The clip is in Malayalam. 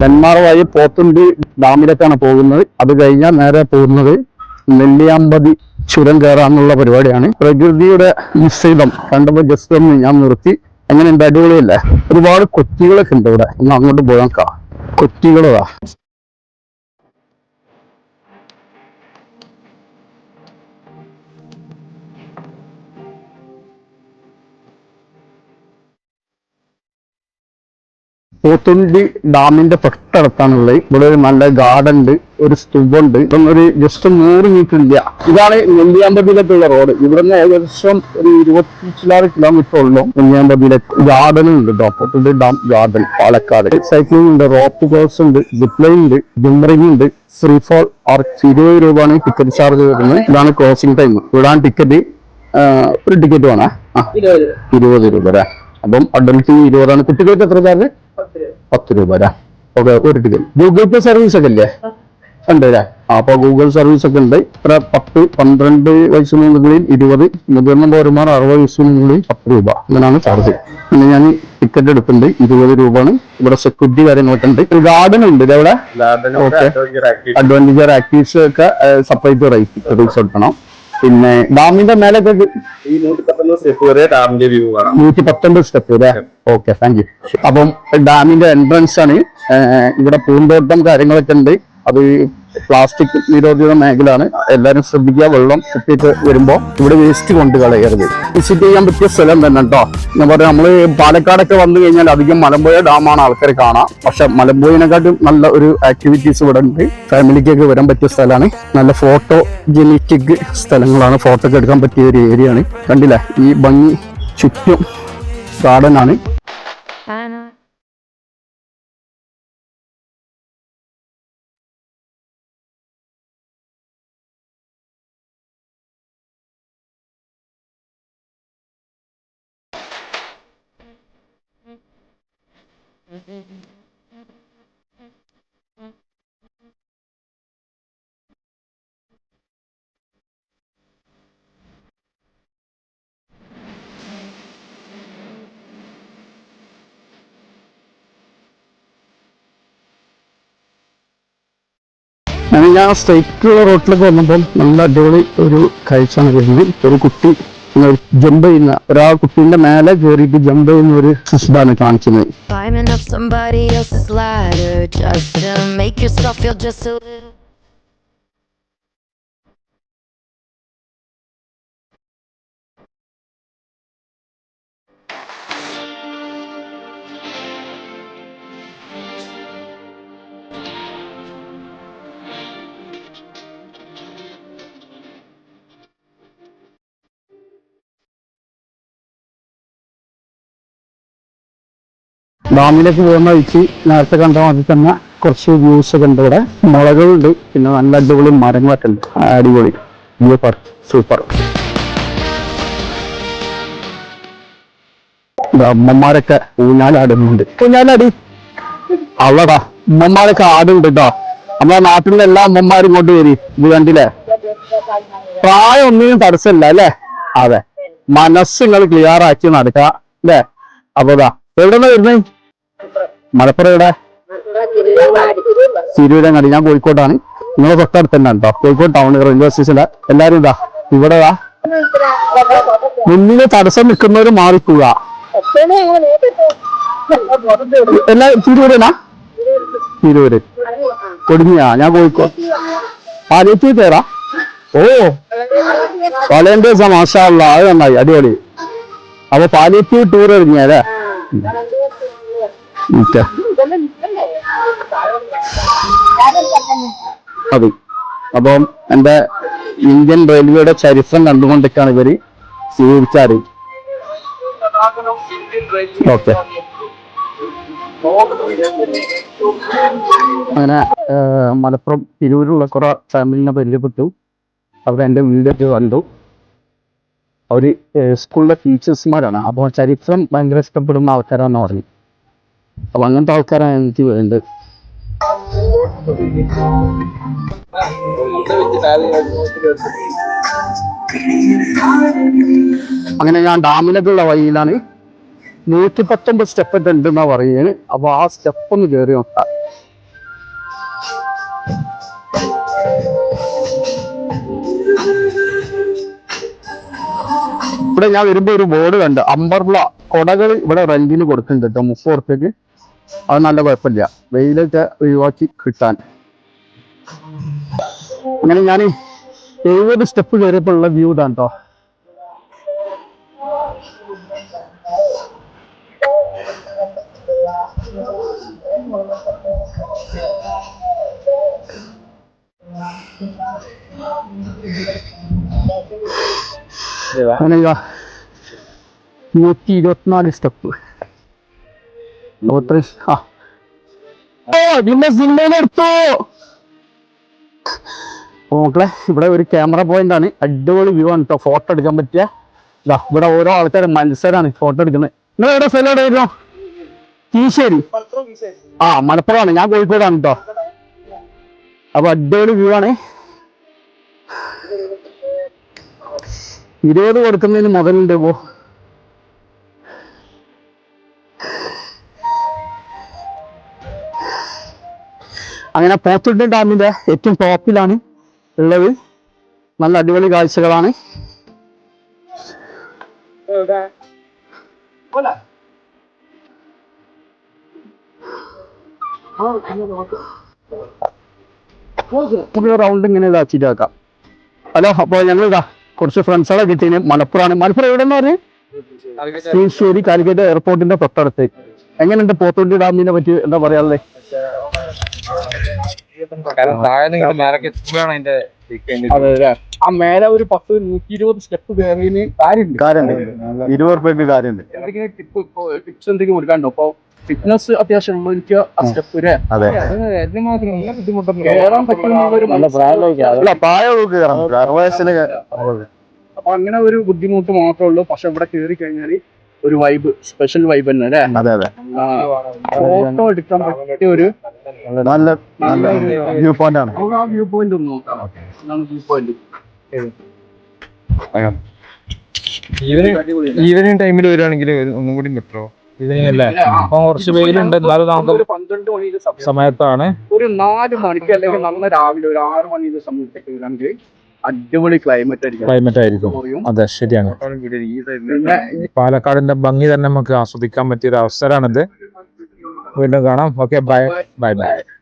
നെന്മാറ വഴി പോത്തുണ്ടി ഡാമിലേക്കാണ് പോകുന്നത്. അത് കഴിഞ്ഞാൽ നേരെ പോകുന്നത് നെല്ലിയാമ്പതി ചുരം കയറാനുള്ള പരിപാടിയാണ്. പ്രകൃതിയുടെ നിശ്ചിതം കണ്ടപ്പോൾ ജസ്റ്റ് ഒന്ന് ഞാൻ നിർത്തി. എങ്ങനെയുണ്ട്? അടിപൊളിയല്ലേ? ഒരുപാട് കൊച്ചികളൊക്കെ ഉണ്ട് ഇവിടെ. ഒന്ന് അങ്ങോട്ട് പോകാം. കൊച്ചികളതാ. പോത്തുണ്ടി ഡാമിന്റെ തൊട്ടടുത്താണുള്ളത്. ഇവിടെ ഒരു നല്ല ഗാർഡൻ ഉണ്ട്, ഒരു സ്തൂപുണ്ട്. ഇതൊന്നൊരു ജസ്റ്റ് 100 മീറ്റർ ഇല്ല. ഇതാണ് നെല്ലിയാമ്പതിയിലേക്കുള്ള റോഡ്. ഇവിടുന്ന് ഏകദേശം ഒരു 26 കിലോമീറ്റർ ഉള്ളൂ നെല്ലിയാമ്പതിയിലേക്ക്. ഗാർഡനും ഉണ്ട് കേട്ടോ, Pothundi dam garden Palakkad. Cycling ഉണ്ട്, റോപ്പ് കോഴ്സ് ഉണ്ട്, ജിപ്പ് ലൈൻ ഉണ്ട്, ജംറിംഗ് ഉണ്ട്, ഫ്രീ ഫോൾ ആർച്ച്. 20 രൂപയാണ് ടിക്കറ്റ് ചാർജ് വരുന്നത്. ഇതാണ് ക്രോസിംഗ് ടൈം. ഇവിടാണ് ടിക്കറ്റ്. ഒരു ടിക്കറ്റ് വേണം 20 രൂപ അല്ലേ? അപ്പം അഡൽട്ട് 20ആണ്. കുട്ടികൾക്ക് എത്ര ചാർജ്? 10 രൂപ അല്ലേ? ഓക്കെ. ഒരു ടിക്കറ്റ്. ഗൂഗിൾ പേ സർവീസ് ഒക്കെ ഇല്ലേ? ഉണ്ട് അല്ലേ? അപ്പൊ ഗൂഗിൾ സർവീസ് ഒക്കെ ഉണ്ട്. ഇത്ര 10-12 വയസ്സിന് മുകളിൽ 20, മുതിർന്ന പൗരന്മാർ 60 വയസ്സിന് മുകളിൽ 10 രൂപ. അങ്ങനെയാണ് ചാർജ്. പിന്നെ ഞാൻ ടിക്കറ്റ് എടുത്തിട്ടുണ്ട്. 20 രൂപയാണ്. ഇവിടെ സെക്യൂരിറ്റി കാര്യങ്ങളൊക്കെ ഉണ്ട്. ഒരു ഗാർഡൻ ഉണ്ട് ഇവിടെ. ഓക്കെ. അഡ്വഞ്ചർ ആക്ടിവിറ്റീസ് ഒക്കെ സെപ്പറേറ്റ് റേറ്റ് കൊടുക്കണം. പിന്നെ ഡാമിന്റെ മേലൊക്കെ 119 സ്റ്റെപ്പ് വരെ ഡാമിന്റെ വ്യൂ കാണാം. 119 സ്റ്റെപ്പ് വരെ. Okay, thank you. അപ്പം ഡാമിന്റെ എൻട്രൻസ് ആണ്. ഇവിടെ പൂന്തോട്ടം കാര്യങ്ങളൊക്കെ ഉണ്ട്. അത് പ്ലാസ്റ്റിക് നിരോധിത മേഖലയാണ്. എല്ലാവരും ശ്രദ്ധിക്കുക. വെള്ളം കുത്തിയിട്ട് വരുമ്പോൾ ഇവിടെ വേസ്റ്റ് കൊണ്ട് കളയരുത്. വിസിറ്റ് ചെയ്യാൻ പറ്റിയ സ്ഥലം തന്നെ കേട്ടോ. ഞാൻ പറയാം, നമ്മള് പാലക്കാടൊക്കെ വന്നു കഴിഞ്ഞാൽ അധികം മലമ്പുഴ ഡാമാണ് ആൾക്കാർ കാണാം. പക്ഷെ മലമ്പുഴനെക്കാട്ടും നല്ല ഒരു ആക്ടിവിറ്റീസ് ഇവിടെ ഉണ്ട്. ഫാമിലിക്കൊക്കെ വരാൻ പറ്റിയ സ്ഥലമാണ്. നല്ല ഫോട്ടോ ജെനിറ്റിക് സ്ഥലങ്ങളാണ്. ഫോട്ടോ ഒക്കെ എടുക്കാൻ പറ്റിയ ഒരു ഏരിയ ആണ്. കണ്ടില്ലേ ഈ ഭംഗി? ചുറ്റും ഗാർഡൻ ആണ്. ഞാൻ സ്ട്രൈറ്റുള്ള റോട്ടിലൊക്കെ വന്നപ്പോൾ നല്ല അടിപൊളി ഒരു കാഴ്ചയാണ് വരുന്നത്. ഒരു കുട്ടി ജമ്പ് ചെയ്യുന്ന ഒരാൾ കുട്ടീന്റെ മേലെ കയറിയിട്ട് ജമ്പ് ചെയ്യുന്ന ഒരു ഇതാണ് കാണിക്കുന്നത്. ഡാമിലേക്ക് പോകുന്ന വഴിക്ക് നേരത്തെ കണ്ട മാതിരി തന്നെ കുറച്ച് വ്യൂസ് ഒക്കെ ഉണ്ട്. ഇവിടെ മുളകളുണ്ട്, പിന്നെ നല്ല അടിപൊളി മരങ്ങളൊക്കെ ഉണ്ട്. അടിപൊളി സൂപ്പർ. അമ്മമാരൊക്കെ ഊഞ്ഞാലാടുന്നുണ്ട്. ഊഞ്ഞാലാടി അവളടാ അമ്മമാരൊക്കെ ആടുണ്ട് കേട്ടോ. നമ്മളെ നാട്ടിലുള്ള എല്ലാ അമ്മമാരും കൊണ്ട് വരി. ഇത് കണ്ടില്ലേ? പ്രായം ഒന്നിനും തടസ്സമില്ല അല്ലേ? അതെ, മനസ്സ് നിങ്ങൾ ക്ലിയർ ആക്കി നടക്കുക അല്ലേ? അപ്പൊ എവിടെന്നാ വരുന്നത്? മലപ്പുറം എവിടെ? തിരൂരങ്ങാടി. ഞാൻ കോഴിക്കോട്ടാണ്. നിങ്ങളെ തൊട്ടടുത്ത് തന്നെ കേട്ടോ. കോഴിക്കോട് ടൗൺ റെയിൽവേ സ്റ്റേഷനിലെ. എല്ലാരും ഇതാ ഇവിടെ മുന്നില് തടസ്സം നിൽക്കുന്നവര് മാറിക്കുക. എല്ലാ തിരൂരനാ? തിരൂര് കൊടുങ്ങിയാ. ഞാൻ കോഴിക്കോട്. പാലിയേറ്റീവ് കയറാ. ഓ, വാലന്റൈൻസ് മാഷാ അല്ലാഹ്. അത് നന്നായി, അടിപൊളി. അപ്പൊ പാലിയേറ്റീവ് ടൂർ ഇറങ്ങിയല്ലേ? അതെ. അപ്പം എന്റെ ഇന്ത്യൻ റെയിൽവേയുടെ ചരിത്രം കണ്ടുകൊണ്ടൊക്കെയാണ് ഇവര് സ്വീകരിച്ചാറ്. ഓക്കെ. അങ്ങനെ മലപ്പുറം തിരൂരുള്ള കുറെ ഫാമിലിനെ പരിചയപ്പെട്ടു. അവിടെ എൻ്റെ വീടൊക്കെ കണ്ടു. അവര് സ്കൂളിലെ ടീച്ചേഴ്സുമാരാണ്. അപ്പോൾ ചരിത്രം ഭയങ്കര ഇഷ്ടപ്പെടുന്ന ആൾക്കാരാണെന്ന് പറഞ്ഞു. അപ്പൊ അങ്ങനത്തെ ആൾക്കാരാണ് എനിക്ക് വേണ്ടത്. അങ്ങനെ ഞാൻ ഡാമിലേക്കുള്ള വഴിയിലാണ്. 119 സ്റ്റെപ്പ് ഉണ്ടെന്നാ പറയുന്നത്. അപ്പൊ ആ സ്റ്റെപ്പ് ഒന്ന് കയറി നോക്കാം. ഇവിടെ ഞാൻ വരുമ്പോ ഒരു ബോർഡ് കണ്ട് അമ്പർല കൊടകൾ ഇവിടെ റെന്റിന് കൊടുക്കുന്നുണ്ട് കേട്ടോ, 30 ഉറുപ്പ്യക്ക്. അത് നല്ല കുഴപ്പമില്ല, വെയിലൊക്കെ ഒഴിവാക്കി കിട്ടാൻ. അങ്ങനെ ഞാൻ 70 സ്റ്റെപ്പ് കയറിയപ്പോൾ ഉള്ള വ്യൂ ഇതാണ് കേട്ടോ. അങ്ങനെ 124 സ്റ്റെപ്പ്. മക്കളെ ഇവിടെ ഒരു ക്യാമറ പോയിന്റ് ആണ്, അടിപൊളി വ്യൂ ആണ് കേട്ടോ, ഫോട്ടോ എടുക്കാൻ പറ്റിയ. ഇതാ ഇവിടെ ഓരോ ആൾക്കാരും മത്സരമാണ് ഫോട്ടോ എടുക്കുന്നത്. നിങ്ങൾ എവിടെ സ്ഥലം എവിടെ വരുന്നോ? കീശ്ശേരി. ആ മലപ്പുറമാണ്, ഞാൻ കോഴിക്കോടാണ് കേട്ടോ. അപ്പൊ അടിപൊളി വ്യൂ ആണ്. 20 കൊടുക്കുന്നതിന് മുതലുണ്ട് ഇപ്പോ. അങ്ങനെ പോത്തുണ്ടി ഡാമിന്റെ ഏറ്റവും ടോപ്പിലാണ് ഉള്ളത്. നല്ല അടിപൊളി കാഴ്ചകളാണ്. റൗണ്ട് ഇങ്ങനെ ഇതാക്കിയിട്ടാക്കാം. ഹലോ, അപ്പൊ ഞങ്ങൾ ഇതാ കുറച്ച് ഫ്രണ്ട്സുകളെ കിട്ടീന്. മലപ്പുറമാണ്. മലപ്പുറം എവിടെന്ന് പറഞ്ഞ്? കീശ്ശേരി കാലിക്കറ്റ് എയർപോർട്ടിന്റെ തൊട്ടടുത്ത്. എങ്ങനെയുണ്ട് പോത്തുണ്ടി ഡാമിനെ പറ്റി എന്താ പറയാനുള്ളത്? അതെ, ആ മേലെ ഒരു 10-120 സ്റ്റെപ്പ് കയറിയതിന് കാര്യമുണ്ട്. 20 ഉറുപ്പ്യക്ക് കാര്യമുണ്ട്. ടിപ്സ് എന്തെങ്കിലും കൊടുക്കാണ്ടോ? അപ്പൊ ഫിറ്റ്നസ് അത്യാവശ്യം ഉള്ളവർക്ക് ആ സ്റ്റെപ്പ് കയറാൻ പറ്റുന്ന അപ്പൊ അങ്ങനെ ഒരു ബുദ്ധിമുട്ട് മാത്രമേ ഉള്ളൂ. പക്ഷെ ഇവിടെ കയറി കഴിഞ്ഞാൽ ഒരു വൈബ്, സ്പെഷ്യൽ വൈബ് തന്നെ അല്ലേ? അതെ അതെ. ഫോട്ടോ എടുക്കാൻ പറ്റിയ ഒരു നല്ല വ്യൂ പോയിന്റ് ആണ്. ആ വ്യൂ പോയിന്റ് ഒന്ന് നോക്കാം. വ്യൂ പോയിന്റ് ഈവനിങ് ടൈമിൽ വരികയാണെങ്കിൽ ഒന്നും കൂടി കിട്ടുമോ? ഈവനിങ് അല്ലേ? അപ്പൊ കുറച്ച് വെയിലുണ്ട്, എന്നാലും നമുക്ക് 12 മണി സമയത്താണ്. ഒരു 4 മണിക്ക് അല്ലെങ്കിൽ നല്ല രാവിലെ ഒരു 6 മണി സമയത്തേക്ക് വരികയാണെങ്കിൽ അടിപൊളി ക്ലൈമറ്റ് ആയിരിക്കും. അതെ, ശരിയാണ്. പാലക്കാടിന്റെ ഭംഗി തന്നെ നമുക്ക് ആസ്വദിക്കാൻ പറ്റിയ ഒരു അവസരമാണിത്. വീണ്ടും കാണാം. Okay, bye bye bye.